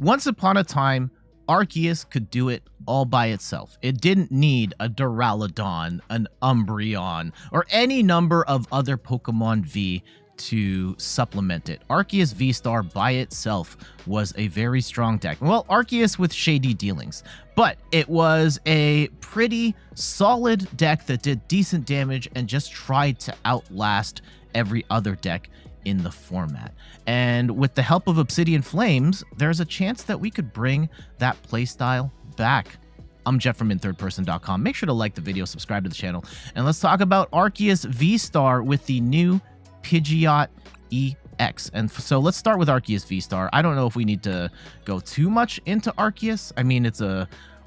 Once upon a time, Arceus could do it all by itself. It didn't need a Duraludon, an Umbreon, or any number of other Pokemon V to supplement it. Arceus V-STAR by itself was a very strong deck. Well, Arceus with Shady Dealings, but it was a pretty solid deck that did decent damage and just tried to outlast every other deck in the format. And with the help of Obsidian Flames, there's a chance that we could bring that playstyle back. I'm Jeff from inthirdperson.com. Make sure to like the video, subscribe to the channel, and let's talk about Arceus V-STAR with the new Pidgeot EX. And so let's start with Arceus V-STAR. I don't know if we need to go too much into Arceus. I mean, it's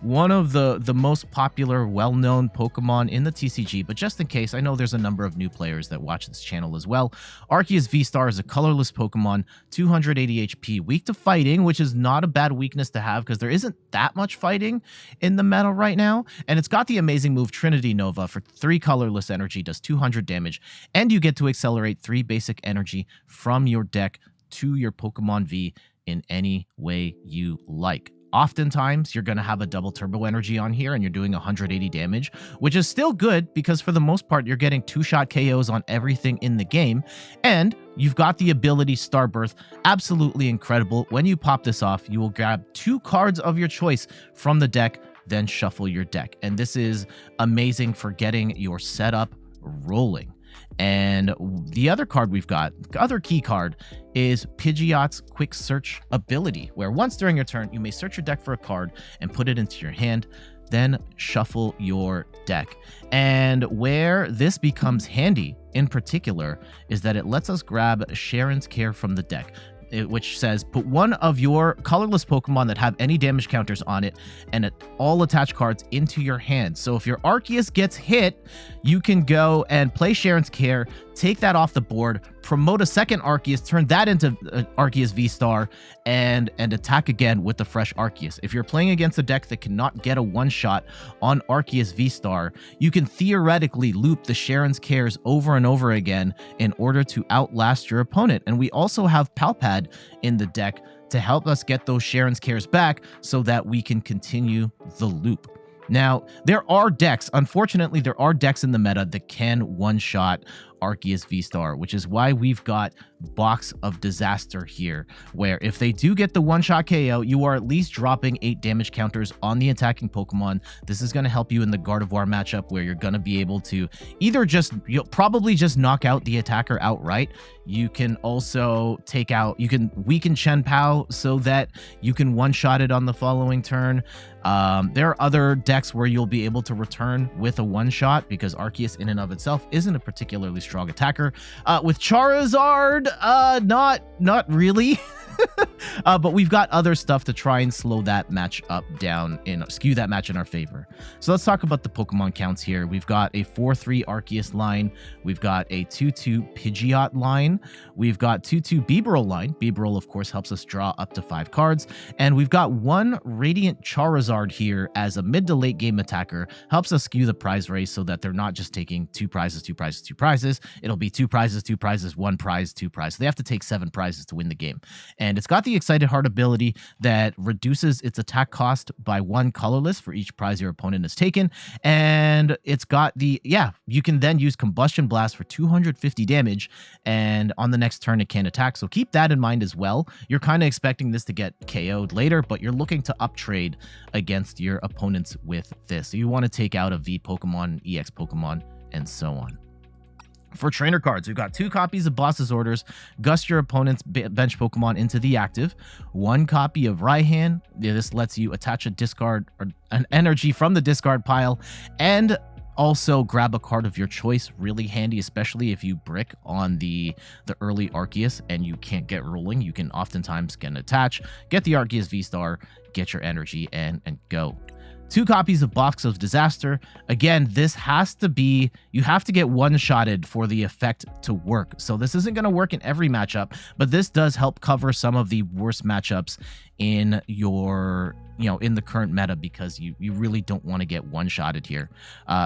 one of the most popular, well-known Pokemon in the TCG, but just in case, I know there's a number of new players that watch this channel as well. Arceus V-STAR is a colorless Pokemon, 280 HP, weak to fighting, which is not a bad weakness to have because there isn't that much fighting in the meta right now. And it's got the amazing move Trinity Nova for 3 colorless energy, does 200 damage, and you get to accelerate 3 basic energy from your deck to your Pokemon V in any way you like. Oftentimes, you're going to have a double turbo energy on here and you're doing 180 damage, which is still good because for the most part, you're getting 2-shot KOs on everything in the game. And you've got the ability Starbirth, absolutely incredible. When you pop this off, you will grab 2 cards of your choice from the deck, then shuffle your deck. And this is amazing for getting your setup rolling. And the other card we've got, the other key card, is Pidgeot's Quick Search ability, where once during your turn, you may search your deck for a card and put it into your hand, then shuffle your deck. And where this becomes handy in particular is that it lets us grab Cheren's Care from the deck, which says put one of your colorless Pokemon that have any damage counters on it and all attached cards into your hand. So if your Arceus gets hit, you can go and play Cheren's Care, take that off the board, promote a second Arceus, turn that into Arceus V-STAR, and attack again with the fresh Arceus. If you're playing against a deck that cannot get a one-shot on Arceus V-STAR, you can theoretically loop the Cheren's Cares over and over again in order to outlast your opponent. And we also have Pal Pad in the deck to help us get those Cheren's Cares back so that we can continue the loop. Now, there are decks, unfortunately, there are decks in the meta that can one-shot Arceus V-STAR, which is why we've got Box of Disaster here, where if they do get the one-shot KO, you are at least dropping 8 damage counters on the attacking Pokemon. This is going to help you in the Gardevoir matchup, where you're going to be able to either you'll probably just knock out the attacker outright. You can also you can weaken chien-pao so that you can one-shot it on the following turn. There are other decks where you'll be able to return with a one-shot because Arceus in and of itself isn't a particularly strong attacker. With Charizard, not really. But we've got other stuff to try and slow that match up down and skew that match in our favor. So let's talk about the Pokemon counts here. We've got a 4-3 Arceus line. We've got a 2-2 Pidgeot line. We've got 2-2 Bibarel line. Bibarel, of course, helps us draw up to 5 cards. And we've got 1 Radiant Charizard here as a mid to late game attacker. Helps us skew the prize race so that they're not just taking 2 prizes, 2 prizes, 2 prizes. It'll be 2 prizes, 2 prizes, 1 prize, 2 prizes. So they have to take 7 prizes to win the game. And it's got the Excited Heart ability that reduces its attack cost by 1 colorless for each prize your opponent has taken. And it's got the, you can then use Combustion Blast for 250 damage. And on the next turn, it can attack. So keep that in mind as well. You're kind of expecting this to get KO'd later, but you're looking to uptrade against your opponents with this. So you want to take out a V Pokemon, EX Pokemon, and so on. For trainer cards, we've got 2 copies of Boss's Orders, gust your opponent's bench Pokemon into the active, 1 copy of Raihan. This lets you attach a discard or an energy from the discard pile, and also grab a card of your choice. Really handy, especially if you brick on the early Arceus and you can't get rolling. You can oftentimes get an attach, get the Arceus V-STAR, get your energy, and go. 2 copies of Box of Disaster. Again, this has to be, you have to get one-shotted for the effect to work. So this isn't going to work in every matchup, but this does help cover some of the worst matchups in your, in the current meta, because you really don't want to get one-shotted here.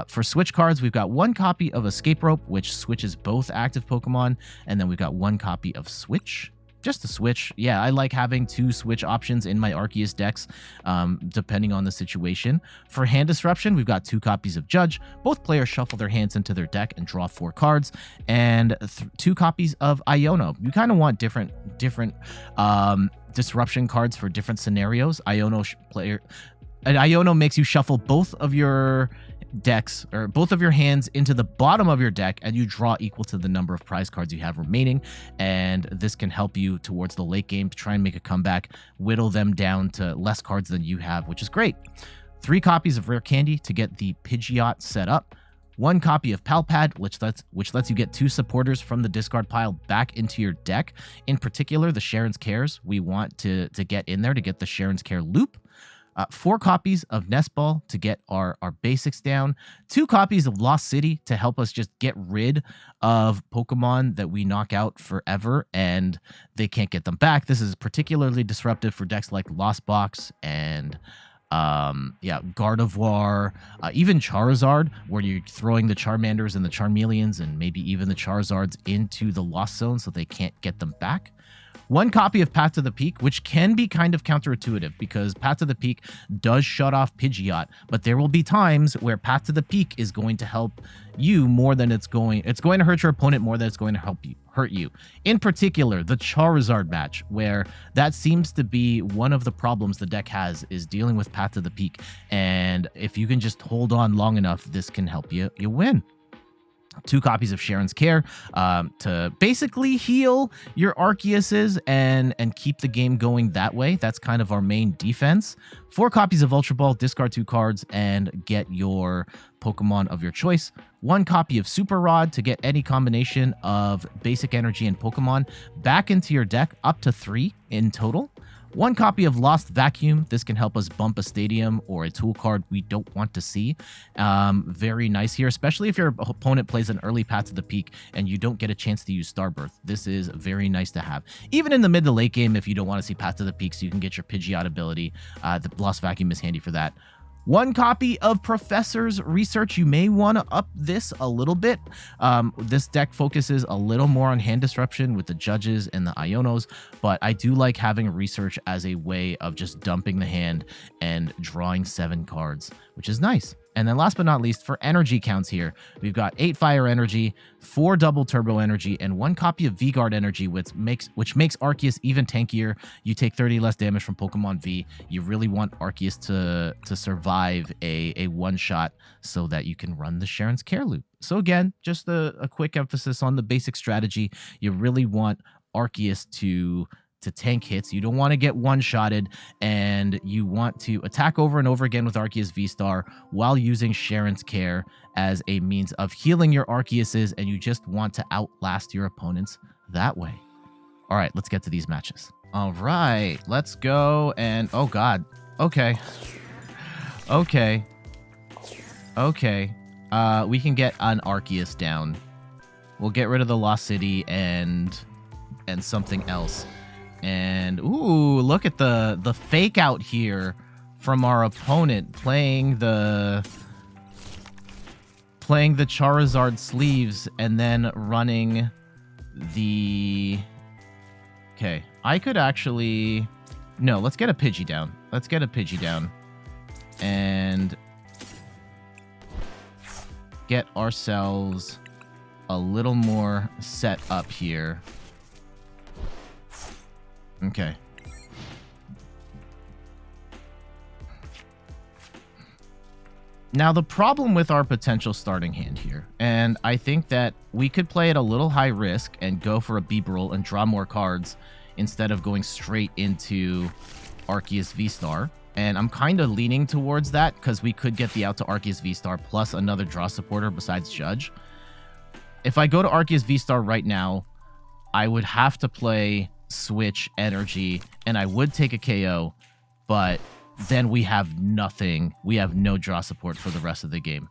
For Switch cards, we've got 1 copy of Escape Rope, which switches both active Pokemon, and then we've got 1 copy of Switch just a switch. Yeah, I like having 2 switch options in my Arceus decks, depending on the situation. For hand disruption, we've got 2 copies of Judge. Both players shuffle their hands into their deck and draw 4 cards, and 2 copies of Iono. You kind of want different disruption cards for different scenarios. Iono makes you shuffle both of your decks or both of your hands into the bottom of your deck, and you draw equal to the number of prize cards you have remaining, and this can help you towards the late game to try and make a comeback, whittle them down to less cards than you have, which is great. 3 copies of Rare Candy to get the Pidgeot set up. 1 copy of Pal Pad, which lets you get 2 supporters from the discard pile back into your deck. In particular, the Cheren's Cares we want to get in there to get the Cheren's Care loop. 4 copies of Nest Ball to get our basics down. 2 copies of Lost City to help us just get rid of Pokemon that we knock out forever and they can't get them back. This is particularly disruptive for decks like Lost Box and Gardevoir, even Charizard, where you're throwing the Charmanders and the Charmeleons and maybe even the Charizards into the Lost Zone so they can't get them back. 1 copy of Path to the Peak, which can be kind of counterintuitive because Path to the Peak does shut off Pidgeot, but there will be times where Path to the Peak is going to help you more than it's going to hurt your opponent more than it's going to hurt you. In particular, the Charizard match, where that seems to be one of the problems the deck has, is dealing with Path to the Peak, and if you can just hold on long enough, this can help you win. 2 copies of Cheren's Care to basically heal your Arceuses and keep the game going that way. That's kind of our main defense. 4 copies of Ultra Ball, discard 2 cards, and get your Pokemon of your choice. 1 copy of Super Rod to get any combination of Basic Energy and Pokemon back into your deck, up to 3 in total. 1 copy of Lost Vacuum. This can help us bump a stadium or a tool card we don't want to see. Very nice here, especially if your opponent plays an early Path to the Peak and you don't get a chance to use Starbirth. This is very nice to have. Even in the mid to late game, if you don't want to see Path to the Peak so you can get your Pidgeot ability, the Lost Vacuum is handy for that. 1 copy of Professor's Research. You may want to up this a little bit. This deck focuses a little more on hand disruption with the Judges and the Ionos, but I do like having Research as a way of just dumping the hand and drawing 7 cards, which is nice. And then last but not least, for energy counts here, we've got 8 Fire Energy, 4 Double Turbo Energy, and 1 copy of V-Guard Energy, which makes Arceus even tankier. You take 30 less damage from Pokemon V. You really want Arceus to survive a one-shot so that you can run the Cheren's Care loop. So again, just a quick emphasis on the basic strategy. You really want Arceus to tank hits. You don't want to get one-shotted, and you want to attack over and over again with Arceus V-Star while using Cheren's Care as a means of healing your Arceuses, and you just want to outlast your opponents that way. All right, let's get to these matches. All right, let's go, and oh god. Okay. We can get an Arceus down. We'll get rid of the Lost City and something else. And ooh, look at the fake out here from our opponent playing the Charizard sleeves and then running the... Okay, I could actually... No, let's get a Pidgey down. Let's get a Pidgey down and get ourselves a little more set up here. Okay. Now, the problem with our potential starting hand here, and I think that we could play it a little high risk and go for a Bibarel and draw more cards instead of going straight into Arceus V-Star. And I'm kind of leaning towards that because we could get the out to Arceus V-Star plus another draw supporter besides Judge. If I go to Arceus V-Star right now, I would have to play Switch Energy, and I would take a KO, but then we have nothing. We have no draw support for the rest of the game.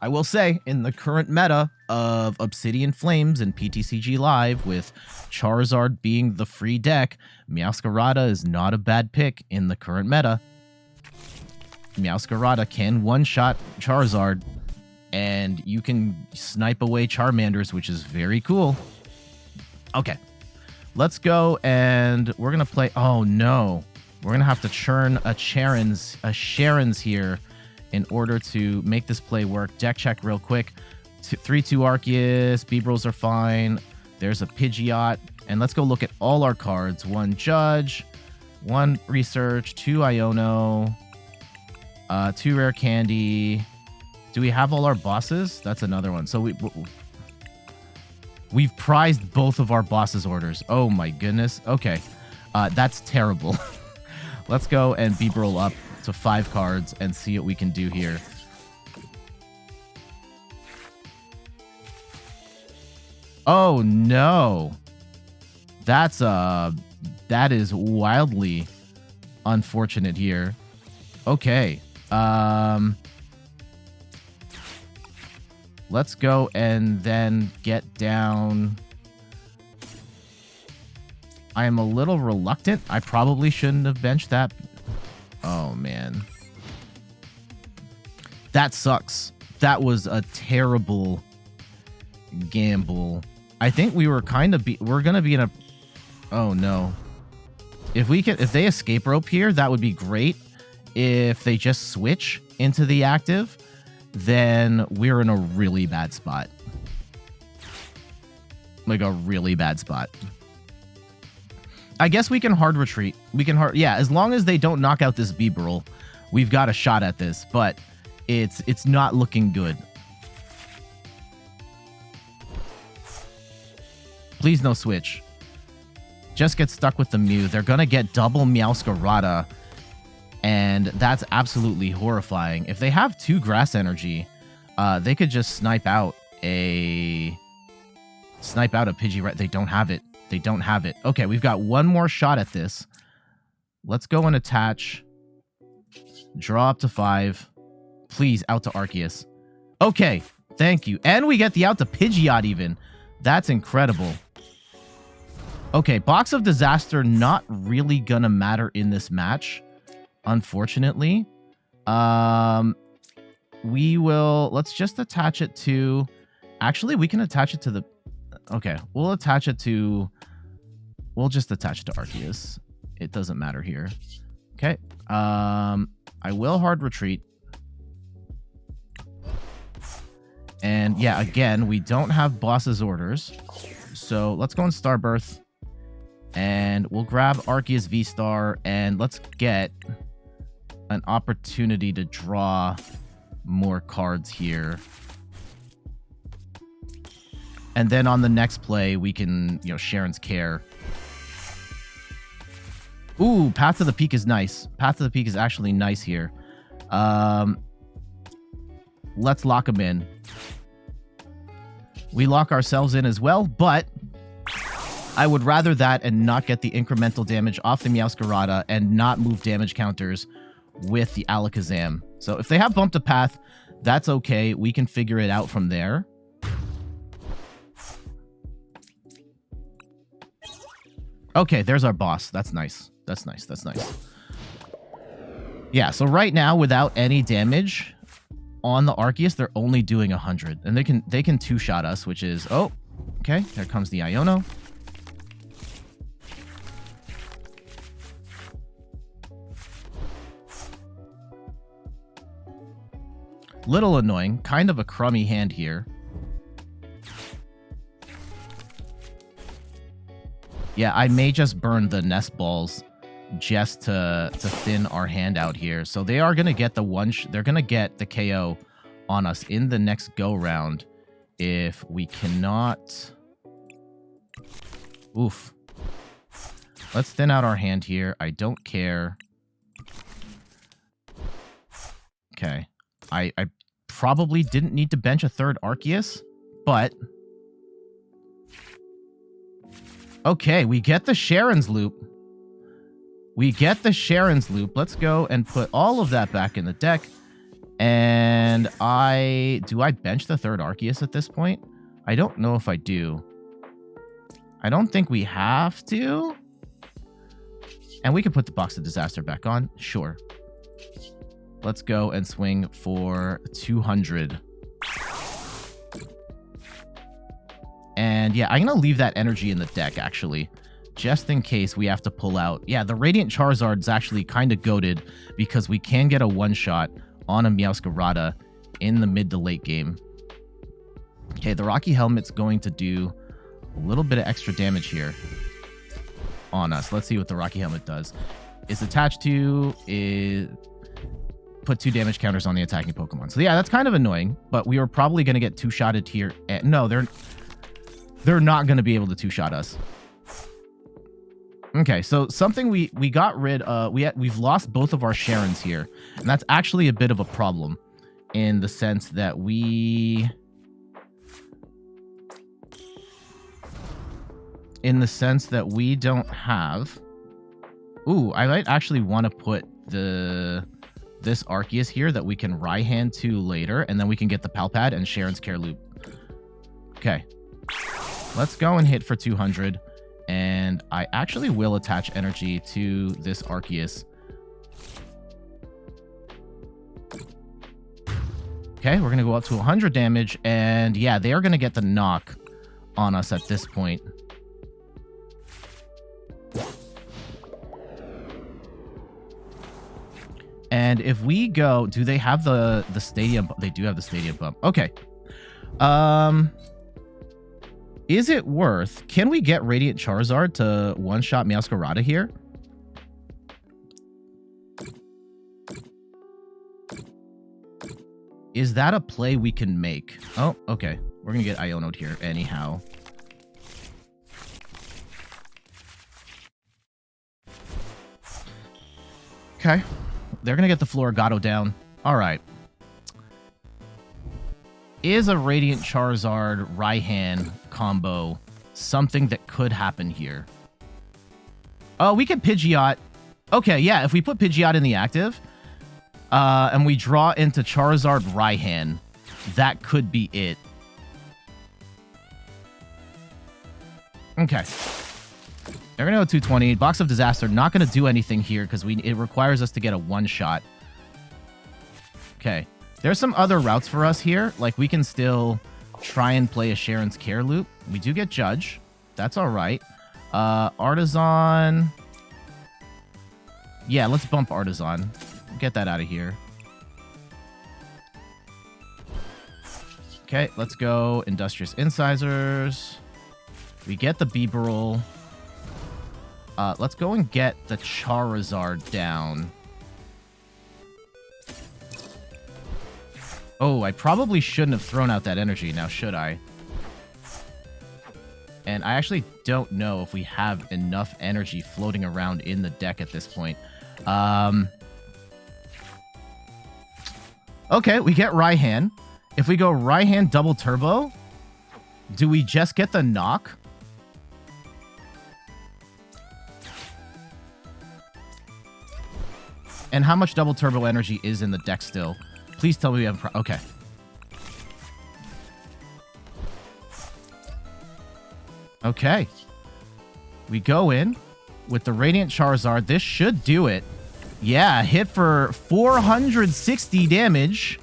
I will say, in the current meta of Obsidian Flames and PTCG Live, with Charizard being the free deck, Meowscarada is not a bad pick in the current meta. Meowscarada can one-shot Charizard, and you can snipe away Charmanders, which is very cool. Okay. Let's go, and we're going to play... Oh, no. We're going to have to churn a Cheren's here in order to make this play work. Deck check real quick. 3-2 Arceus. Bibarels are fine. There's a Pidgeot. And let's go look at all our cards. 1 Judge, 1 Research, 2 Iono, 2 Rare Candy. Do we have all our bosses? That's another one. So we've prized both of our bosses' orders. Oh my goodness. Okay. That's terrible. Let's go and Bibarel up to 5 cards and see what we can do here. Oh no. That is wildly unfortunate here. Okay. Let's go and then get down. I am a little reluctant. I probably shouldn't have benched that. Oh, man. That sucks. That was a terrible gamble. I think we were kind of... We're going to be in a... Oh, no. If they escape rope here, that would be great. If they just switch into the active, then we're in a really bad spot. Like a really bad spot. I guess we can hard retreat. Yeah, as long as they don't knock out this Bibarel, we've got a shot at this, but it's not looking good. Please no switch. Just get stuck with the Mew. They're gonna get double Meowscarada, and that's absolutely horrifying. If they have 2 grass energy, they could just snipe out a Pidgey, right? They don't have it. They don't have it. Okay, we've got 1 more shot at this. Let's go and attach. Draw up to 5. Please, out to Arceus. Okay, thank you. And we get the out to Pidgeot even. That's incredible. Okay, Box of Disaster not really gonna matter in this match, unfortunately. We will... Let's just attach it to... Actually, we can attach it to the... Okay, we'll attach it to... We'll just attach it to Arceus. It doesn't matter here. Okay. I will hard retreat. And yeah, again, we don't have boss's orders. So let's go in Starbirth. And we'll grab Arceus VSTAR. And let's get an opportunity to draw more cards here. And then on the next play, we can, Cheren's Care. Ooh, Path to the Peak is nice. Path to the Peak is actually nice here. Let's lock him in. We lock ourselves in as well, but I would rather that and not get the incremental damage off the Meowscarada and not move damage counters with the Alakazam. So if they have Bump to Path, that's okay. We can figure it out from there. Okay, there's our boss. That's nice. That's nice. That's nice. Yeah, so right now, without any damage on the Arceus, they're only doing 100. And they can two-shot us, which is... Oh, okay. There comes the Iono. Little annoying. Kind of a crummy hand here. Yeah, I may just burn the Nest Balls just to thin our hand out here. So they are going to get the they're going to get the KO on us in the next go round if we cannot... Oof. Let's thin out our hand here. I don't care. Okay. I probably didn't need to bench a third Arceus, but... Okay, we get the Cheren's loop. We get the Cheren's loop. Let's go and put all of that back in the deck. And do I bench the third Arceus at this point? I don't know if I do. I don't think we have to. And we can put the Box of Disaster back on. Sure. Let's go and swing for 200. And yeah, I'm going to leave that energy in the deck, actually, just in case we have to pull out. Yeah, the Radiant Charizard is actually kind of goated because we can get a one-shot on a Meowscarada in the mid to late game. Okay, the Rocky Helmet's going to do a little bit of extra damage here on us. Let's see what the Rocky Helmet does. It's attached to put 2 damage counters on the attacking Pokemon. So yeah, that's kind of annoying, but we are probably going to get 2-shotted here. No, they're not going to be able to 2-shot us. Okay, so something we got rid of, we've lost both of our Cherens here, and that's actually a bit of a problem in the sense that we don't have. Ooh, I might actually want to put this Arceus here that we can Raihan to later, and then we can get the Pal Pad and Cheren's Care Loop. Okay, let's go and hit for 200. And I actually will attach energy to this Arceus. Okay, we're going to go up to 100 damage. And yeah, they are going to get the knock on us at this point. And if we go... Do they have the stadium? They do have the stadium bump. Okay. Is it worth... Can we get Radiant Charizard to one-shot Meowscarada here? Is that a play we can make? Oh, okay. We're going to get Iono'd here anyhow. Okay. They're going to get the Floragato down. All right. Is a Radiant Charizard Raihan combo something that could happen here? Oh, we could Pidgeot. Okay, yeah, if we put Pidgeot in the active, and we draw into Charizard Raihan, that could be it. Okay. They're going to go 220. Box of Disaster, not going to do anything here because it requires us to get a one-shot. Okay. There's some other routes for us here. Like, we can still try and play a Cheren's Care Loop. We do get Judge. That's all right. Artisan. Yeah, let's bump Artisan. Get that out of here. Okay, let's go Industrious Incisors. We get the Bibarel. Let's go and get the Charizard down. Oh, I probably shouldn't have thrown out that energy. Now, should I? And I actually don't know if we have enough energy floating around in the deck at this point. Okay, we get Raihan. If we go Raihan double turbo, do we just get the knock? And how much double turbo energy is in the deck still? Please tell me we have... Okay. Okay. We go in with the Radiant Charizard. This should do it. Yeah, hit for 460 damage.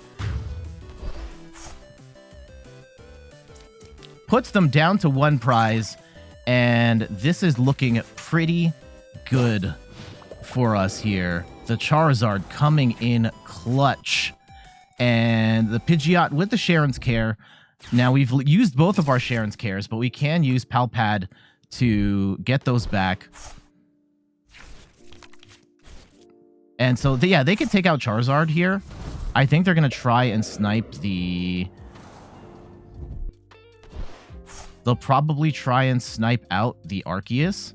Puts them down to 1 prize. And this is looking pretty good for us here. The Charizard coming in clutch. And the Pidgeot with the Cheren's Care. Now, we've used both of our Cheren's Cares, but we can use Pal Pad to get those back. And so, yeah, they can take out Charizard here. I think they're going to try and snipe the... They'll probably try and snipe out the Arceus.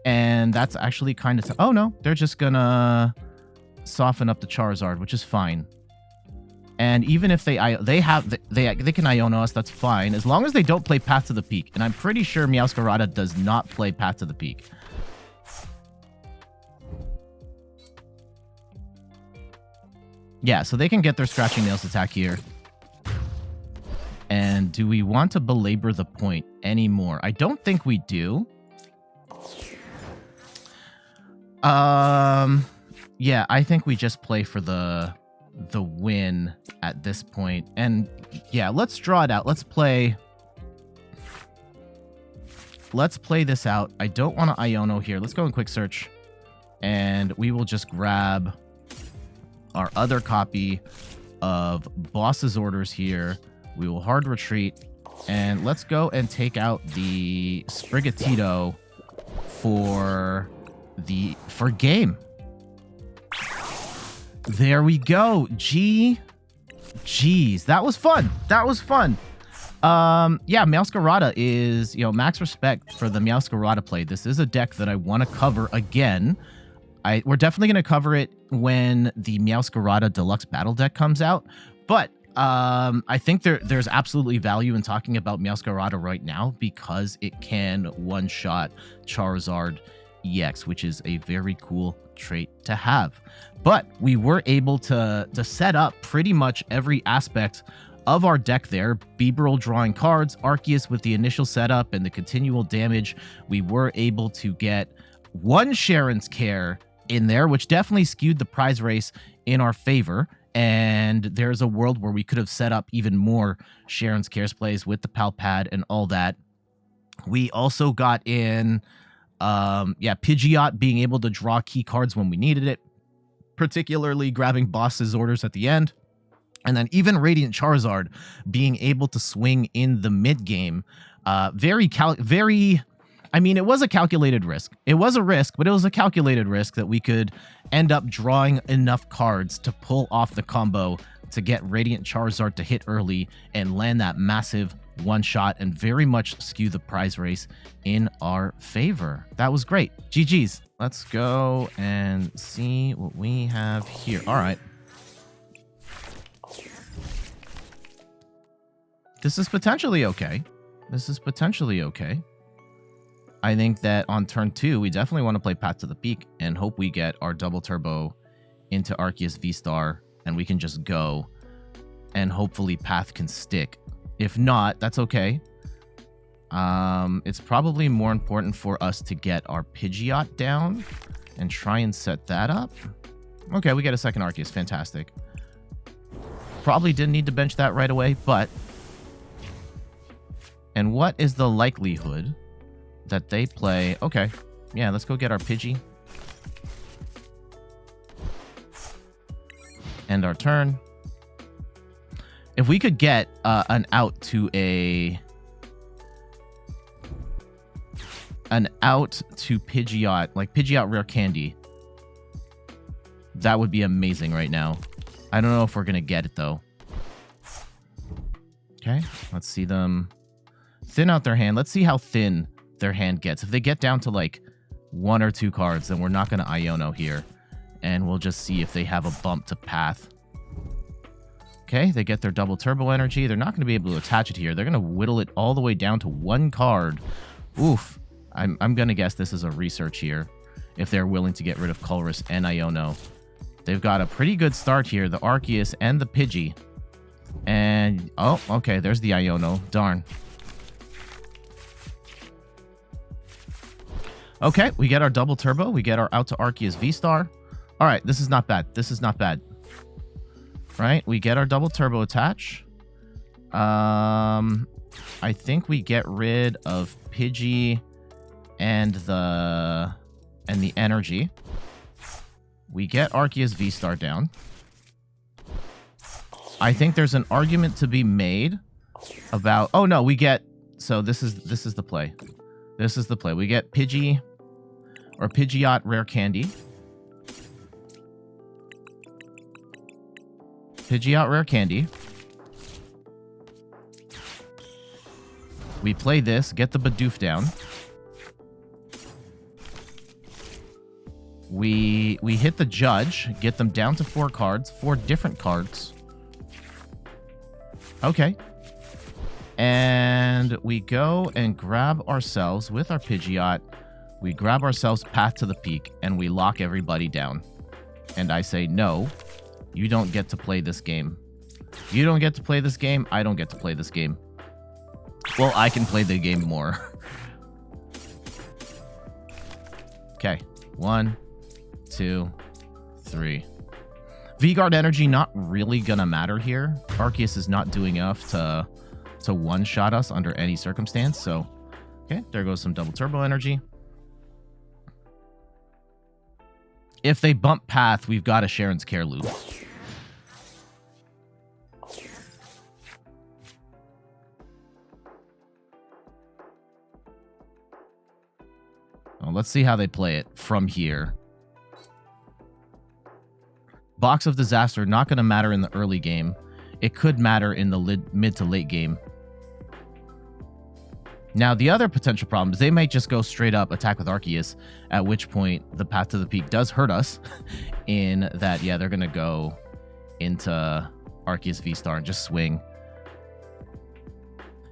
And that's actually kind of... Oh, no. They're just going to soften up the Charizard, which is fine. And even if they can Iono us, that's fine. As long as they don't play Path to the Peak. And I'm pretty sure Meowscarada does not play Path to the Peak. Yeah, so they can get their Scratching Nails attack here. And do we want to belabor the point anymore? I don't think we do. Yeah, I think we just play for the the win at this point. And yeah, let's draw it out. Let's play this out. I don't want to Iono here. Let's go in quick search. And we will just grab our other copy of Boss's Orders here. We will hard retreat. And let's go and take out the Sprigatito for game. There we go. Jeez, that was fun. That was fun. Yeah, Meowscarada is, max respect for the Meowscarada play. This is a deck that I want to cover again. We're definitely going to cover it when the Meowscarada Deluxe Battle deck comes out. But I think there's absolutely value in talking about Meowscarada right now because it can one-shot Charizard EX, which is a very cool trait to have. But we were able to set up pretty much every aspect of our deck there. Bibarel drawing cards, Arceus with the initial setup and the continual damage. We were able to get one Cheren's Care in there, which definitely skewed the prize race in our favor. And there's a world where we could have set up even more Cheren's Cares plays with the Pal Pad and all that. We also got in, Pidgeot being able to draw key cards when we needed it, particularly grabbing Boss's Orders at the end. And then even Radiant Charizard being able to swing in the mid game. It was a calculated risk. It was a risk, but it was a calculated risk that we could end up drawing enough cards to pull off the combo to get Radiant Charizard to hit early and land that massive one shot and very much skew the prize race in our favor. That was great. GG's. Let's go and see what we have here. All right. This is potentially okay. I think that on turn 2, we definitely want to play Path to the Peak and hope we get our double turbo into Arceus VSTAR and we can just go and hopefully Path can stick. If not, that's okay. It's probably more important for us to get our Pidgeot down and try and set that up. Okay, we get a second Arceus. Fantastic. Probably didn't need to bench that right away, but... And what is the likelihood that they play? Okay, yeah, let's go get our Pidgey. End our turn. If we could get an out to Pidgeot, like Pidgeot Rare Candy, that would be amazing right now. I don't know if we're gonna get it though. Okay, let's see them thin out their hand. Let's see how thin their hand gets. If they get down to like 1 or 2 cards, then we're not gonna Iono here, and we'll just see if they have a bump to Path. Okay, they get their double turbo energy. They're not going to be able to attach it here. They're going to whittle it all the way down to 1 card. Oof. I'm going to guess this is a research here if they're willing to get rid of Colress and Iono. They've got a pretty good start here, the Arceus and the Pidgey. And, oh, okay, there's the Iono. Darn. Okay, we get our double turbo. We get our out to Arceus VSTAR. All right, this is not bad. This is not bad. Right, we get our double turbo attach. I think we get rid of Pidgey and the energy. We get Arceus VSTAR down. I think there's an argument to be made about. Oh no, we get. So this is the play. This is the play. We get Pidgey or Pidgeot Rare Candy. Pidgeot Rare Candy. We play this, get the Bidoof down. We hit the Judge, get them down to 4 cards, 4 different cards. Okay. And we go and grab ourselves with our Pidgeot. We grab ourselves Path to the Peak, and we lock everybody down. And I say, no. You don't get to play this game. You don't get to play this game. I don't get to play this game. Well, I can play the game more. Okay. 1, 2, 3. V-Guard energy not really gonna matter here. Arceus is not doing enough to one-shot us under any circumstance. So, okay, there goes some double turbo energy. If they bump Path, we've got a Cheren's Care Loop. Well, let's see how they play it from here. Box of Disaster, not going to matter in the early game. It could matter in the mid to late game. Now, the other potential problem is they might just go straight up attack with Arceus, at which point the Path to the Peak does hurt us in that, yeah, they're going to go into Arceus V-Star and just swing.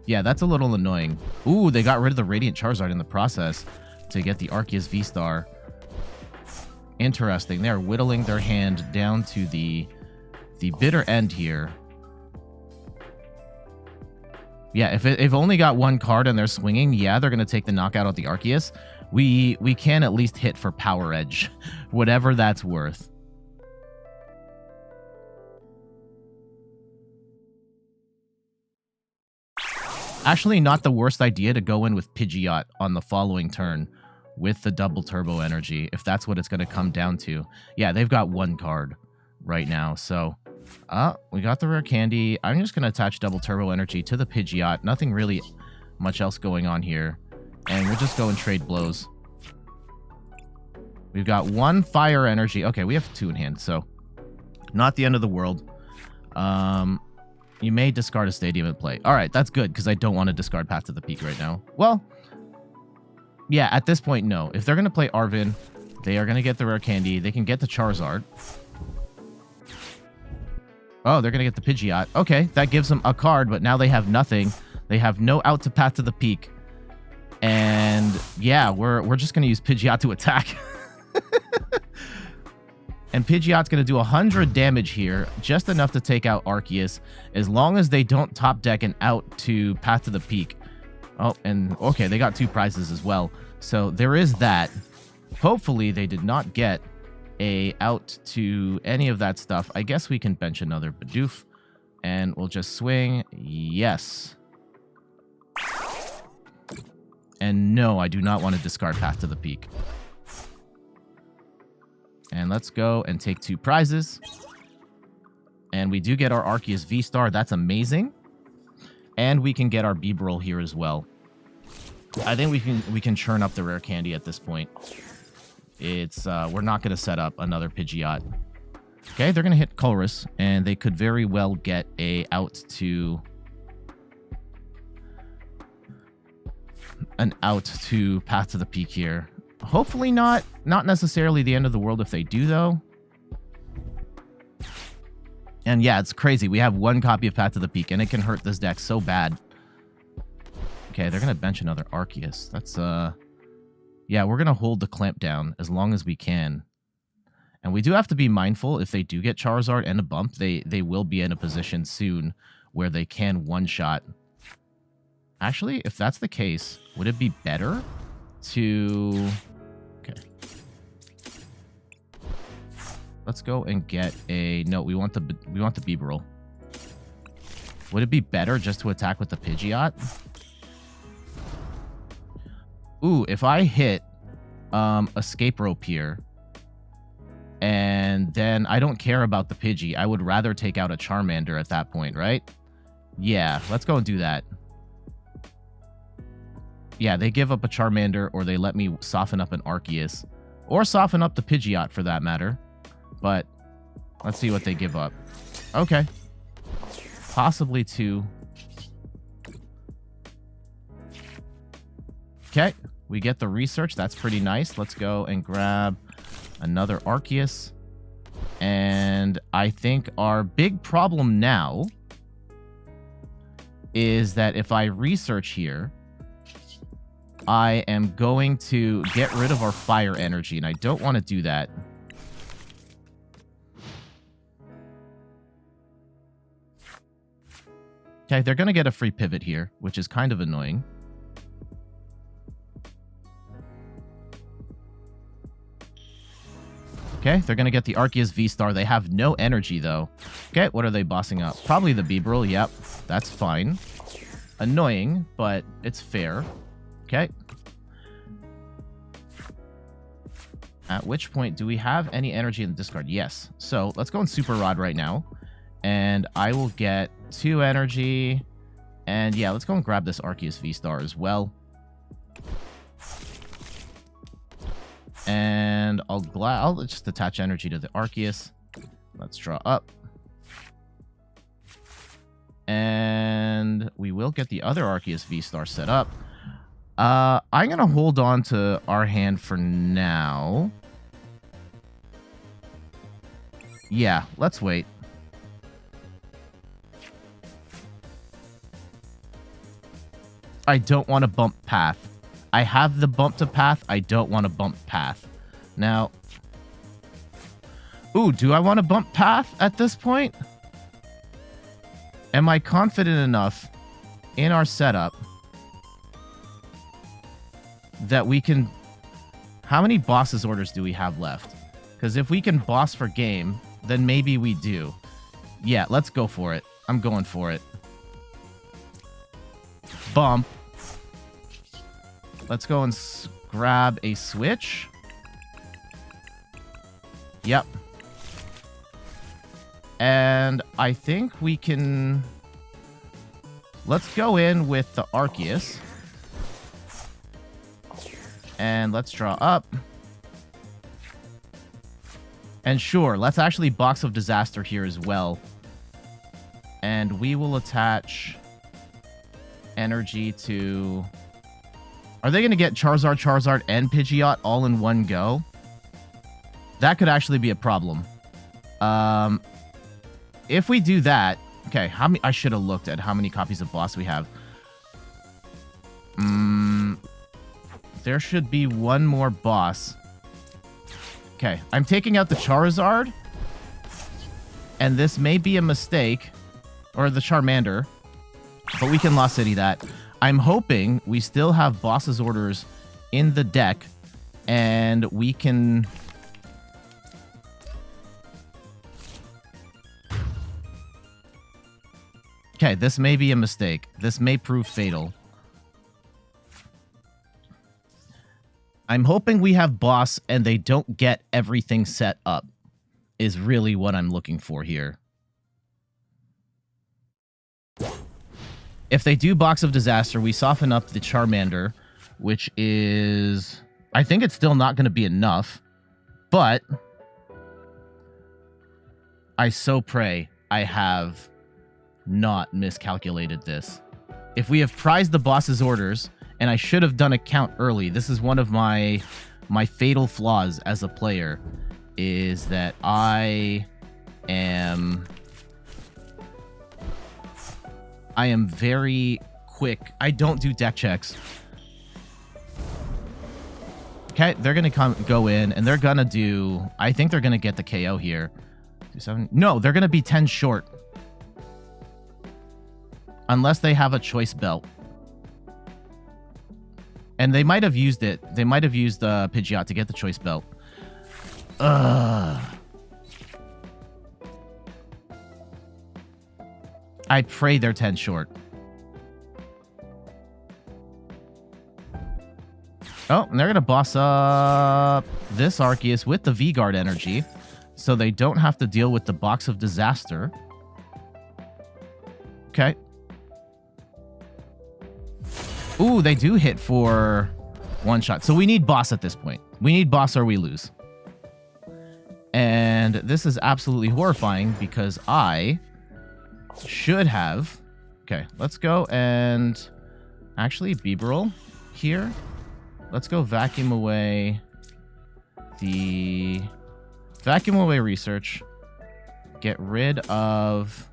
Yeah, that's a little annoying. Ooh, they got rid of the Radiant Charizard in the process to get the Arceus V-Star. Interesting. They're whittling their hand down to the bitter end here. Yeah, if they've only got one card and they're swinging, yeah, they're going to take the knockout of the Arceus. We can at least hit for Power Edge, whatever that's worth. Actually, not the worst idea to go in with Pidgeot on the following turn with the double turbo energy, if that's what it's going to come down to. Yeah, they've got one card right now, so... we got the Rare Candy. I'm just going to attach double turbo energy to the Pidgeot. Nothing really much else going on here. And we'll just go and trade blows. We've got one fire energy. Okay, we have two in hand, so not the end of the world. You may discard a stadium and play. All right, that's good, because I don't want to discard Path to the Peak right now. Well, yeah, at this point, no. If they're going to play Arven, they are going to get the Rare Candy. They can get the Charizard. Oh, they're going to get the Pidgeot. Okay, that gives them a card, but now they have nothing. They have no out to Path to the Peak. And yeah, we're just going to use Pidgeot to attack. And Pidgeot's going to do 100 damage here, just enough to take out Arceus, as long as they don't top deck and out to Path to the Peak. Oh, and okay, they got two prizes as well. So there is that. Hopefully they did not get a out to any of that stuff. I guess we can bench another Bidoof, and we'll just swing. Yes. And no, I do not want to discard Path to the Peak. And let's go and take two prizes. And we do get our Arceus V-Star. That's amazing. And we can get our Bibarel here as well. I think we can churn up the Rare Candy at this point. It's we're not going to set up another Pidgeot. Okay, they're going to hit Colress, and they could very well get an out to Path to the Peak here. Hopefully not necessarily the end of the world if they do, though. And yeah, it's crazy. We have one copy of Path to the Peak, and it can hurt this deck so bad. Okay, they're going to bench another Arceus. That's yeah, we're going to hold the clamp down as long as we can. And we do have to be mindful, if they do get Charizard and a bump, they will be in a position soon where they can one-shot. Actually, if that's the case, would it be better to... Okay. Let's go and get a... No, we want the Bibarel. Would it be better just to attack with the Pidgeot? Ooh, if I hit Escape Rope here, and then I don't care about the Pidgey, I would rather take out a Charmander at that point, right? Yeah, let's go and do that. Yeah, they give up a Charmander, or they let me soften up an Arceus. Or soften up the Pidgeot, for that matter. But let's see what they give up. Okay. Possibly two. Okay, we get the research. That's pretty nice. Let's go and grab another Arceus. And I think our big problem now is that if I research here, I am going to get rid of our fire energy, and I don't want to do that. Okay, they're going to get a free pivot here, which is kind of annoying. Okay, they're going to get the Arceus V-Star. They have no energy, though. Okay, what are they bossing up? Probably the Bibarel. Yep, that's fine. Annoying, but it's fair. Okay. At which point, do we have any energy in the discard? Yes. So, let's go in Super Rod right now. And I will get 2 energy. And yeah, let's go and grab this Arceus V-Star as well. And I'll just attach energy to the Arceus. Let's draw up. And we will get the other Arceus V-Star set up. I'm going to hold on to our hand for now. Yeah, let's wait. I don't want to bump path. I have the bump to path. I don't want to bump path. Now, ooh, do I want to bump path at this point? Am I confident enough in our setup that we can... How many bosses orders do we have left? Because if we can boss for game, then maybe we do. Yeah, let's go for it. I'm going for it. Bump. Let's go and grab a Switch. Yep. And I think we can... Let's go in with the Arceus. And let's draw up. And sure, let's actually Box of Disaster here as well. And we will attach energy to... Are they going to get Charizard, and Pidgeot all in one go? That could actually be a problem. If we do that... Okay, how many... I should have looked at how many copies of Boss we have. There should be one more Boss. Okay, I'm taking out the Charizard. And this may be a mistake. Or the Charmander. But we can Lost City that. I'm hoping we still have Boss's orders in the deck. And we can... Okay, this may be a mistake. This may prove fatal. I'm hoping we have Boss and they don't get everything set up. Is really what I'm looking for here. If they do Box of Disaster, we soften up the Charmander, which is... I think it's still not going to be enough, but I so pray I have not miscalculated this. If we have prized the boss's orders, and I should have done a count early, this is one of my fatal flaws as a player, is that I am very quick. I don't do deck checks. Okay, they're going to go in, and they're going to do... I think they're going to get the KO here. 2-7. No, they're going to be 10 short. Unless they have a choice belt. And they might have used it. They might have used Pidgeot to get the choice belt. Ugh. I pray they're 10 short. Oh, and they're going to boss up this Arceus with the V-Guard energy. So they don't have to deal with the Box of Disaster. Okay. Ooh, they do hit for one shot. So we need Boss at this point. We need Boss or we lose. And this is absolutely horrifying because I should have... Okay, let's go and... Actually, Bibarel here. Let's go vacuum away the... Vacuum away research. Get rid of...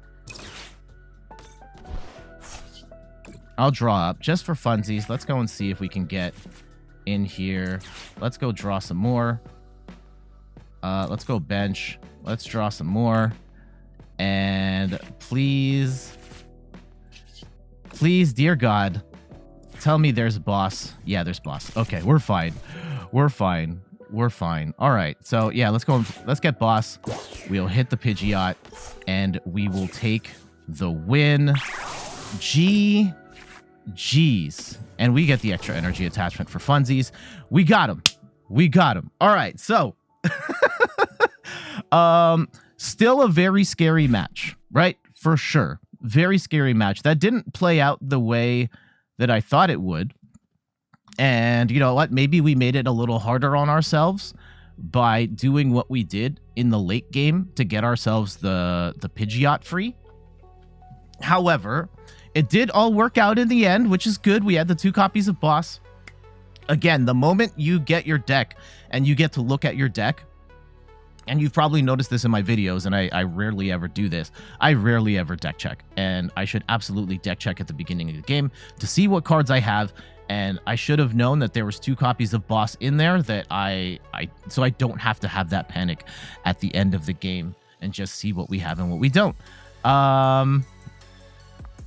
I'll draw up just for funsies. Let's go and see if we can get in here. Let's go draw some more. Let's go bench. Let's draw some more. And please, dear God, tell me there's a boss. Yeah, there's boss. Okay, we're fine. We're fine. We're fine. All right. So, yeah, let's go. Let's get boss. We'll hit the Pidgeot, and we will take the win. GG's. And we get the extra energy attachment for funsies. We got him. We got him. All right. So, still a very scary match, right? For sure. Very scary match. That didn't play out the way that I thought it would. And you know what? Maybe we made it a little harder on ourselves by doing what we did in the late game to get ourselves the Pidgeot free. However, it did all work out in the end, which is good. We had the 2 copies of boss. Again, the moment you get your deck and you get to look at your deck, and you've probably noticed this in my videos, and I rarely ever do this. I rarely ever deck check, and I should absolutely deck check at the beginning of the game to see what cards I have. And I should have known that there was 2 copies of boss in there that so I don't have to have that panic at the end of the game and just see what we have and what we don't.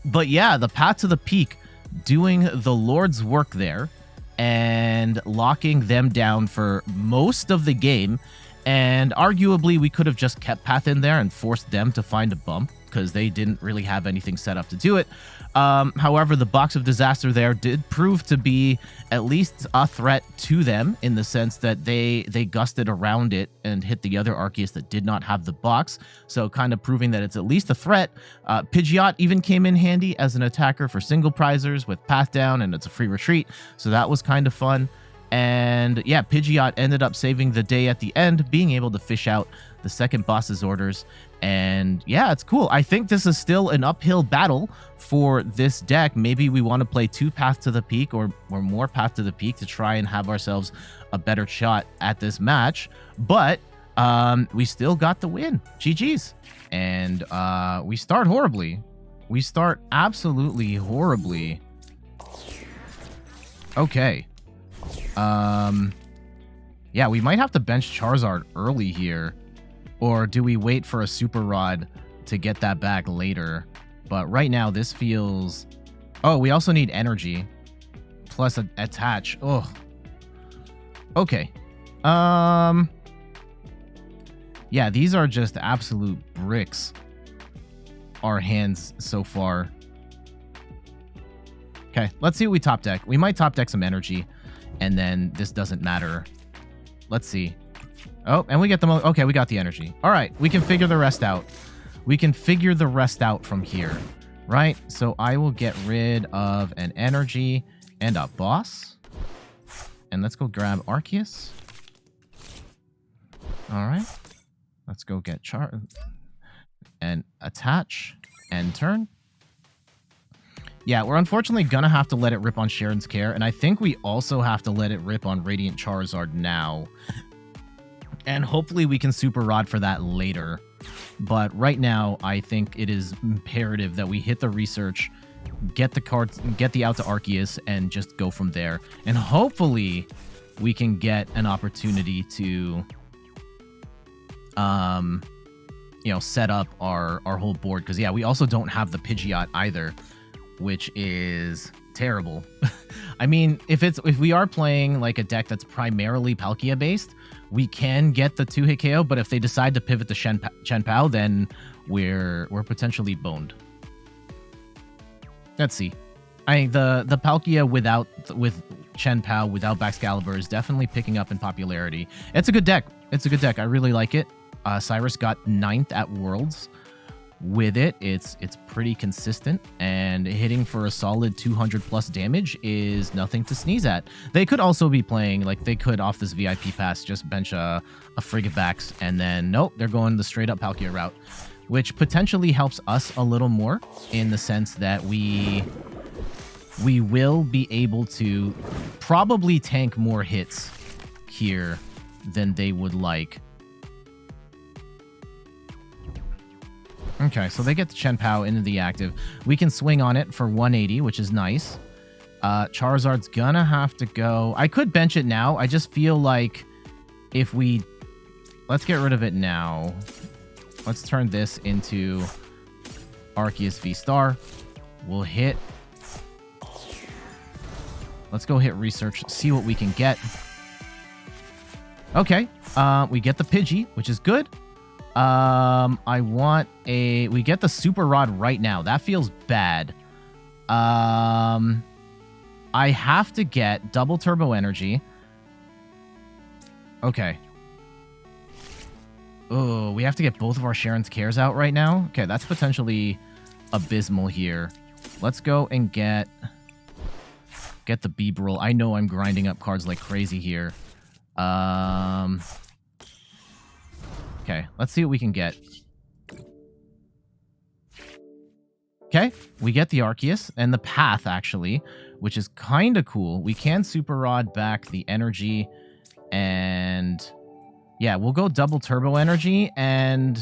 But yeah, the path to the peak, doing the Lord's work there and locking them down for most of the game. And arguably, we could have just kept Path in there and forced them to find a bump because they didn't really have anything set up to do it. However, the Box of Disaster there did prove to be at least a threat to them in the sense that they gusted around it and hit the other Arceus that did not have the box. So kind of proving that it's at least a threat. Pidgeot even came in handy as an attacker for single prizers with Path down, and it's a free retreat. So that was kind of fun. And yeah, Pidgeot ended up saving the day at the end, being able to fish out the second boss's orders. And yeah, it's cool. I think this is still an uphill battle for this deck. Maybe we want to play 2 Path to the Peak or more Path to the Peak to try and have ourselves a better shot at this match. But we still got the win. GG's. And we start horribly. We start absolutely horribly. Okay. Yeah, we might have to bench Charizard early here. Or do we wait for a Super Rod to get that back later? But right now, this feels... Oh, we also need energy. Plus attach. Oh. Okay. Yeah, these are just absolute bricks. Our hands so far. Okay, let's see what we top deck. We might top deck some energy. And then this doesn't matter. Let's see. Oh, and we get the... Okay, we got the energy. All right, we can figure the rest out. We can figure the rest out from here, right? So I will get rid of an energy and a boss. And let's go grab Arceus. All right. Let's go get and attach and turn. Yeah, we're unfortunately going to have to let it rip on Cheren's Care, and I think we also have to let it rip on Radiant Charizard now. And hopefully we can Super Rod for that later. But right now, I think it is imperative that we hit the research, get the cards, get the out to Arceus, and just go from there. And hopefully we can get an opportunity to, you know, set up our whole board. Because, yeah, we also don't have the Pidgeot either, which is terrible. I mean, if we are playing like a deck that's primarily Palkia based, we can get the 2-hit KO, but if they decide to pivot to chien-pao, then we're potentially boned. Let's see. I think the Palkia with chien-pao without Baxcalibur is definitely picking up in popularity. It's a good deck. It's a good deck. I really like it. Cyrus got 9th at Worlds. With it, it's pretty consistent, and hitting for a solid 200 plus damage is nothing to sneeze at. They could also be playing, like, they could off this VIP pass just bench a Frigibax, and then nope, they're going the straight up Palkia route, which potentially helps us a little more in the sense that we will be able to probably tank more hits here than they would like. Okay, so they get the chien-pao into the active. We can swing on it for 180, which is nice. Charizard's gonna have to go... I could bench it now. I just feel like if we... Let's get rid of it now. Let's turn this into Arceus V-Star. We'll hit... Let's go hit research, see what we can get. Okay. We get the Pidgey, which is good. We get the Super Rod right now. That feels bad. I have to get double Turbo Energy. Okay. Oh, we have to get both of our Cheren's Cares out right now? Okay, that's potentially abysmal here. Let's go and get the Bibarel. I know I'm grinding up cards like crazy here. Okay, let's see what we can get. Okay, we get the Arceus and the Path, actually, which is kind of cool. We can Super Rod back the energy, and yeah, we'll go double Turbo Energy, and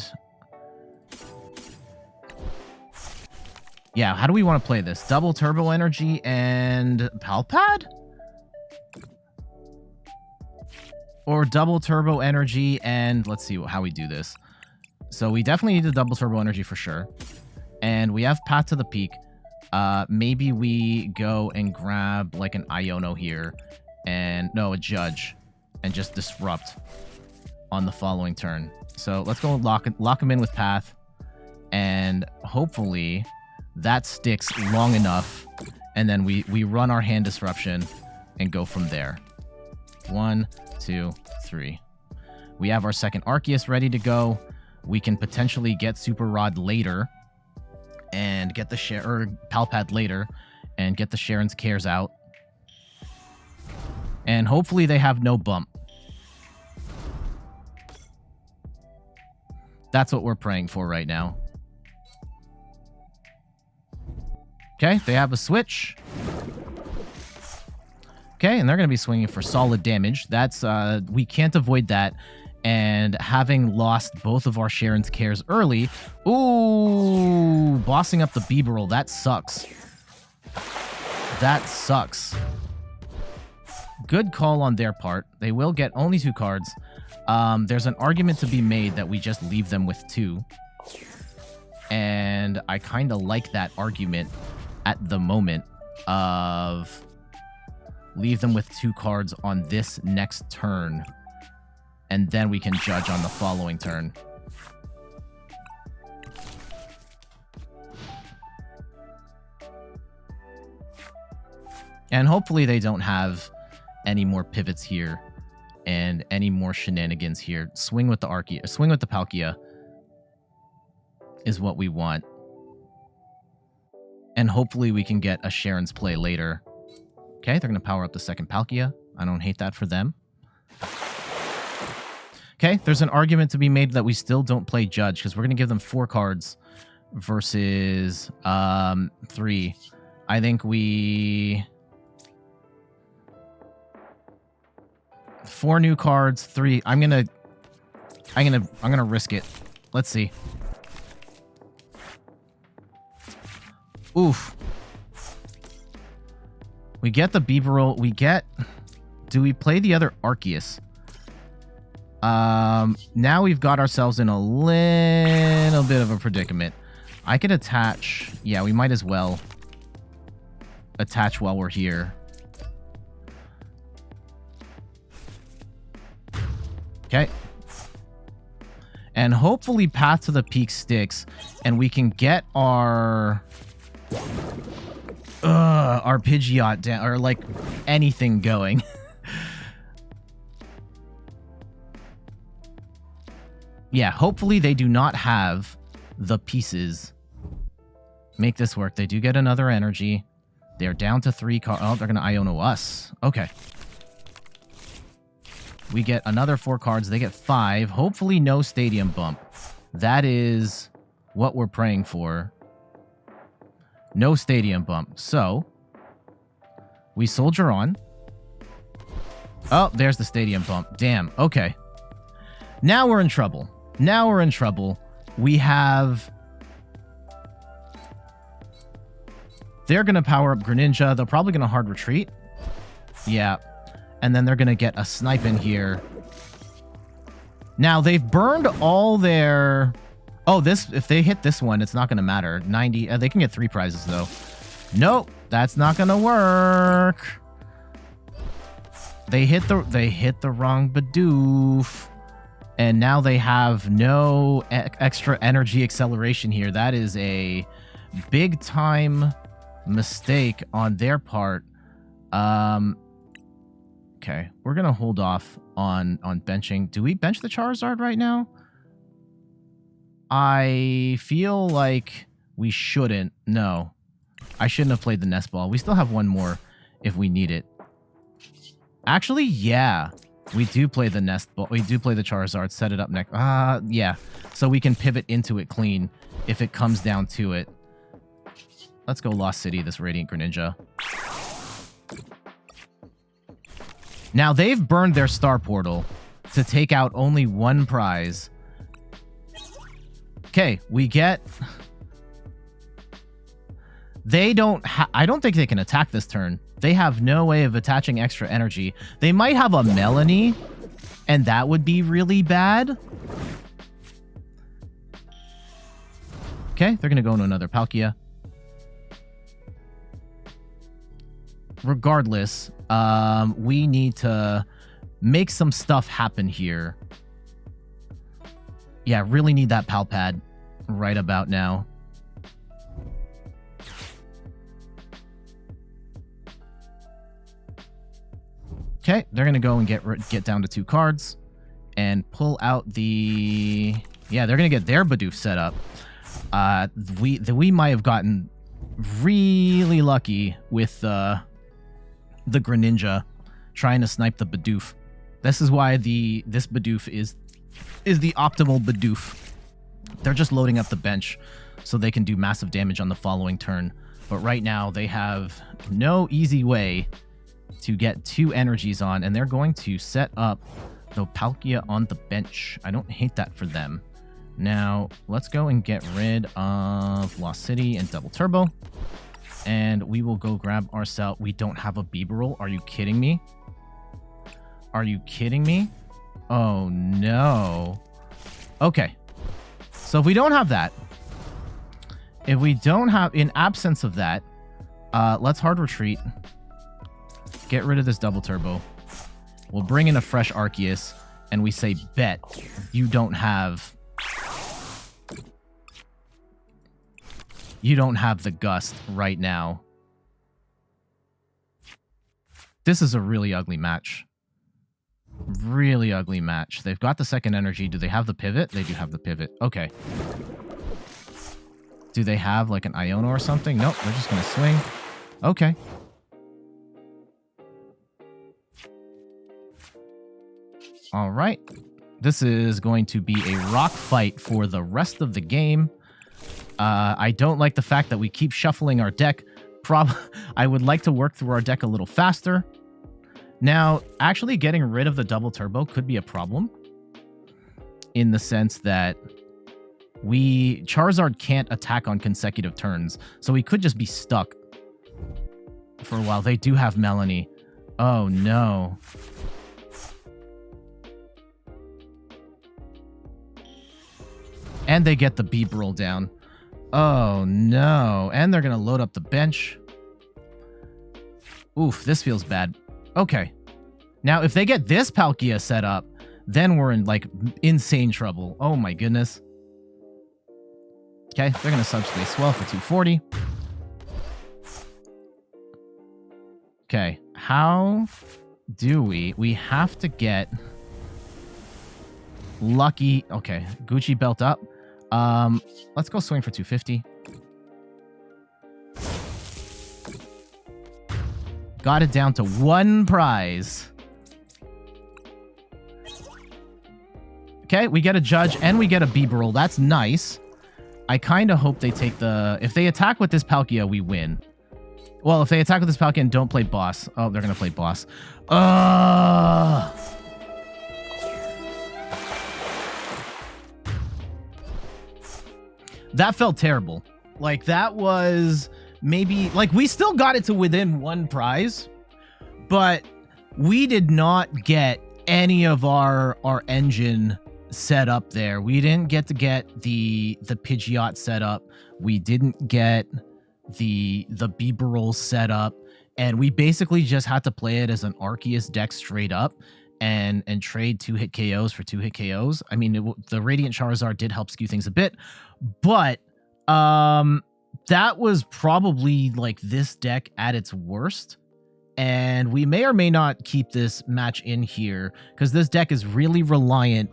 yeah, how do we want to play this? Double Turbo Energy and Pal Pad? Or double Turbo Energy and let's see how we do this. So we definitely need the double Turbo Energy for sure. And we have Path to the Peak. Maybe we go and grab like an Iono here. And no, a Judge. And just disrupt on the following turn. So let's go lock him in with Path. And hopefully that sticks long enough. And then we run our hand disruption and go from there. 1, 2, 3. We have our second Arceus ready to go. We can potentially get Super Rod later and get the Pal Pad later and get the Cheren's Cares out. And hopefully they have no bump. That's what we're praying for right now. Okay, they have a switch. Okay, and they're going to be swinging for solid damage. That's, we can't avoid that. And having lost both of our Cheren's Cares early, ooh, bossing up the Bibarel, that sucks. That sucks. Good call on their part. They will get only 2 cards. There's an argument to be made that we just leave them with 2. And I kind of like that argument at the moment of leave them with 2 cards on this next turn. And then we can judge on the following turn. And hopefully they don't have any more pivots here and any more shenanigans here. Swing with the Arceus, swing with the Palkia is what we want. And hopefully we can get a Cheren's play later. Okay, they're going to power up the second Palkia. I don't hate that for them. Okay, there's an argument to be made that we still don't play Judge because we're going to give them 4 cards versus 3. I think we... 4 new cards, 3. I'm gonna risk it. Let's see. Oof. We get the Bibarel. We get... Do we play the other Arceus? Now we've got ourselves in a little bit of a predicament. I could attach... Yeah, we might as well attach while we're here. Okay. And hopefully Path to the Peak sticks, and we can get our Pidgeot down, or like anything going. Yeah, hopefully they do not have the pieces. Make this work. They do get another energy. They're down to 3 cards. Oh, they're going to Iono us. Okay. We get another 4 cards. They get 5. Hopefully no stadium bump. That is what we're praying for. No stadium bump. So, we soldier on. Oh, there's the stadium bump. Damn. Okay. Now we're in trouble. Now we're in trouble. We have... They're going to power up Greninja. They're probably going to hard retreat. Yeah. And then they're going to get a snipe in here. Now, they've burned all their... Oh, this, if they hit this one, it's not going to matter. 90... they can get 3 prizes, though. Nope. That's not going to work. They hit the wrong Bidoof. And now they have no extra energy acceleration here. That is a big time mistake on their part. Okay, we're gonna hold off on benching. Do we bench the Charizard right now? I feel like we shouldn't. No, I shouldn't have played the Nest Ball. We still have one more if we need it. Actually, yeah. We do play the Nest Ball. We do play the Charizard. Set it up next. Yeah. So we can pivot into it clean if it comes down to it. Let's go Lost City, this Radiant Greninja. Now, they've burned their Star Portal to take out only one prize. Okay, we get... They don't... I don't think they can attack this turn. They have no way of attaching extra energy. They might have a Melanie, and that would be really bad. Okay, they're going to go into another Palkia. Regardless, we need to make some stuff happen here. Yeah, really need that Pal Pad right about now. Okay, they're going to go and get down to 2 cards and pull out the... Yeah, they're going to get their Bidoof set up. We might have gotten really lucky with the Greninja trying to snipe the Bidoof. This is why this Bidoof is the optimal Bidoof. They're just loading up the bench so they can do massive damage on the following turn. But right now, they have no easy way to get 2 energies on, and they're going to set up the Palkia on the bench. I don't hate that for them. Now, let's go and get rid of Lost City and Double Turbo. And we will go grab ourselves... We don't have a Bibarel. Are you kidding me? Are you kidding me? Oh, no. Okay. So if we don't have that... If we don't have... In absence of that, let's hard retreat. Get rid of this Double Turbo. We'll bring in a fresh Arceus, and we say, bet you don't have... You don't have the Gust right now. This is a really ugly match. Really ugly match. They've got the second energy. Do they have the pivot? They do have the pivot. Okay. Do they have like an Iono or something? Nope, they're just going to swing. Okay. All right. This is going to be a rock fight for the rest of the game. I don't like the fact that we keep shuffling our deck. I would like to work through our deck a little faster. Now, actually getting rid of the Double Turbo could be a problem. In the sense that Charizard can't attack on consecutive turns. So we could just be stuck for a while. They do have Melanie. Oh, no. And they get the Bibarel down. Oh, no. And they're going to load up the bench. Oof, this feels bad. Okay. Now, if they get this Palkia set up, then we're in, like, insane trouble. Oh, my goodness. Okay, they're going to Subspace Swell for 240. Okay, how do we... We have to get... Lucky... Okay, Gucci belt up. Let's go swing for 250. Got it down to 1 prize. Okay, we get a Judge and we get a Bibarel. That's nice. I kind of hope they take the... If they attack with this Palkia, we win. Well, if they attack with this Palkia and don't play boss... Oh, they're going to play boss. That felt terrible. Like, that was maybe... Like, we still got it to within 1 prize, but we did not get any of our engine set up there. We didn't get the Pidgeot set up. We didn't get the Bibarel set up. And we basically just had to play it as an Arceus deck straight up and trade 2-hit KOs for 2-hit KOs. I mean, the Radiant Charizard did help skew things a bit, but that was probably like this deck at its worst. And we may or may not keep this match in here because this deck is really reliant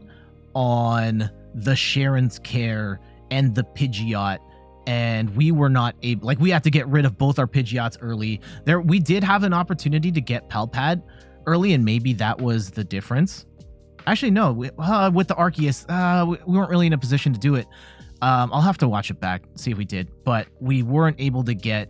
on the Cheren's Care and the Pidgeot. And we were not able, like, we had to get rid of both our Pidgeots early. We did have an opportunity to get Pal Pad early, and maybe that was the difference. Actually, no, with the Arceus, we weren't really in a position to do it. I'll have to watch it back, see if we did, but we weren't able to get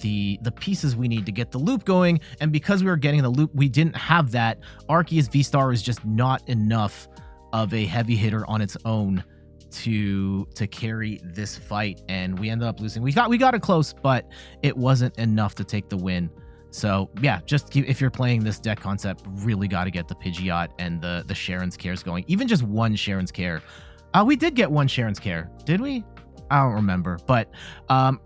the pieces we need to get the loop going, and because we were getting the loop, we didn't have that. Arceus V-STAR is just not enough of a heavy hitter on its own to carry this fight, and we ended up losing. We got it close, but it wasn't enough to take the win. So yeah, just if you're playing this deck concept, really got to get the Pidgeot and the Cheren's Cares going. Even just one Cheren's Care. We did get one Cheren's Care, did we? I don't remember, but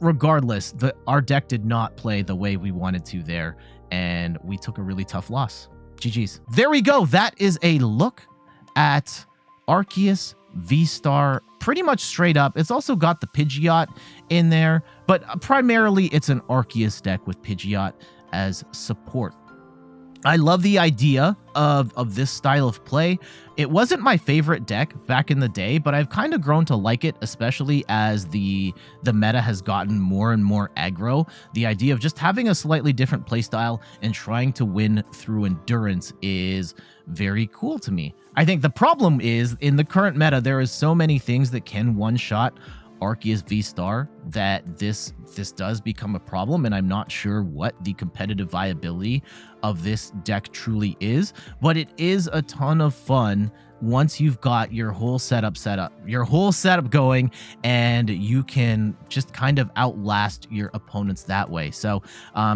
regardless, our deck did not play the way we wanted to there, and we took a really tough loss. GG's. There we go. That is a look at Arceus V-STAR, pretty much straight up. It's also got the Pidgeot in there, but primarily it's an Arceus deck with Pidgeot as support. I love the idea of this style of play. It wasn't my favorite deck back in the day, but I've kind of grown to like it, especially as the meta has gotten more and more aggro. The idea of just having a slightly different playstyle and trying to win through endurance is very cool to me. I think the problem is, in the current meta, there is so many things that can one-shot Arceus V-STAR that this does become a problem, and I'm not sure what the competitive viability of this deck truly is, but it is a ton of fun once you've got your whole setup going, and you can just kind of outlast your opponents that way. So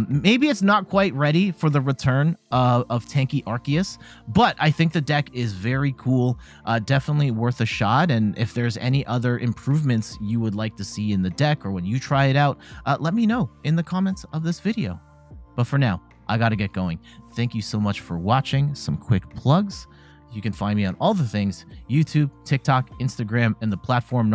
maybe it's not quite ready for the return of tanky Arceus, but I think the deck is very cool, definitely worth a shot. And if there's any other improvements you would like to see in the deck, or when you try it out, let me know in the comments of this video. But for now, I gotta get going. Thank you so much for watching. Some quick plugs. You can find me on all the things: YouTube, TikTok, Instagram, and the platform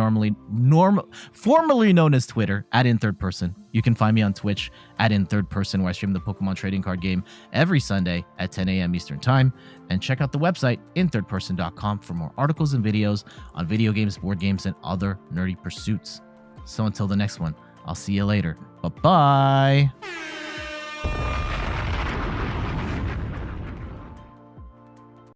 formerly known as Twitter @InThirdPerson. You can find me on Twitch @InThirdPerson, where I stream the Pokemon trading card game every Sunday at 10 a.m. Eastern Time. And check out the website inthirdperson.com for more articles and videos on video games, board games, and other nerdy pursuits. So until the next one, I'll see you later. Bye-bye.